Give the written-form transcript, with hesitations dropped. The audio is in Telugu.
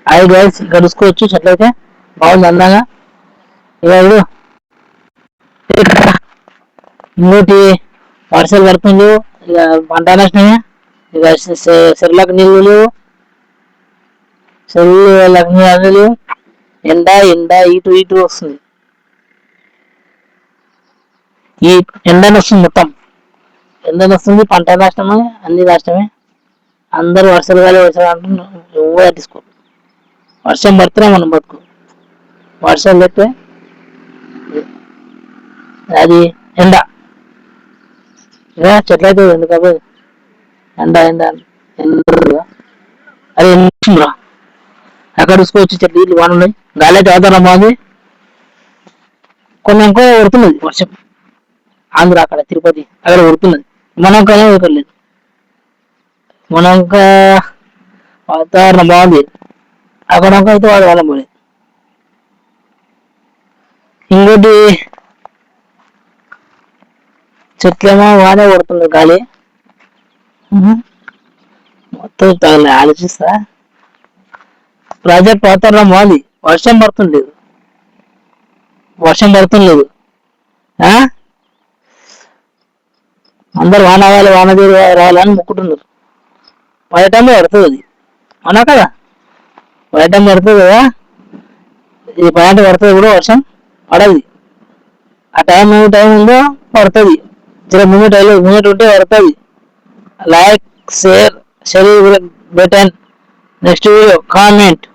అవి గైస్ ఇక్కడ చూసుకోవచ్చు చెట్లు అయితే బాగుంది అందంగా. ఇక ఇంకోటి వర్షాలు పడుతుంది, ఇక పంట నష్టమే. ఇక చెరువులకు నీళ్ళు లేవు, చెరువులకు నీళ్ళు, ఎండ ఎండ ఇటు ఇటు వస్తుంది. ఈ ఎండని వస్తుంది, మొత్తం ఎండని వస్తుంది, పంట నష్టమే, అన్ని నష్టమే. అందరూ వర్షాలు కాలే వర్షాలు అంటున్నారు, ఎవరు తీసుకో. వర్షం పడితేనే మనం బతుకు, వర్షం లేకపోతే అది ఎండ. చెట్లు అయితే ఎందుకు ఎండ ఎండ ఎండ. అది ఎండ అక్కడ చూసుకోవచ్చు చెట్లు ఇట్లు బాగున్నాయి, గాలి అయితే వాతావరణం బాగుంది. కొన్ని అంకా కొడుతున్నది వర్షం, ఆంధ్ర అక్కడ తిరుపతి అక్కడ కొడుతున్నది, మనంకానే ఉడకలేదు. మనంకా వాతావరణం బాగుంది, అక్కడ అయితే వాడు వాళ్ళం పోలేదు. ఇంకోటి చెట్లేమో వానే కొడుతుంది గాలి, మొత్తం తగలే. ఆలోచిస్తా ప్రాజెక్ట్ వాతావరణం బాగుంది, వర్షం పడుతుంది లేదు. అందరు వాన అవ్వాలి, వాన రావాలని మొక్కుంటున్నారు. పడే టైంలో పడుతుంది అది, అవునా కదా? పడే టైం పడుతుంది కదా, ఇది పడే పడుతుంది కూడా, వర్షం పడదు. ఆ టైం ఉందో పడుతుంది, జర ముంగట ఉంటే పడుతుంది. Like share button, next video comment.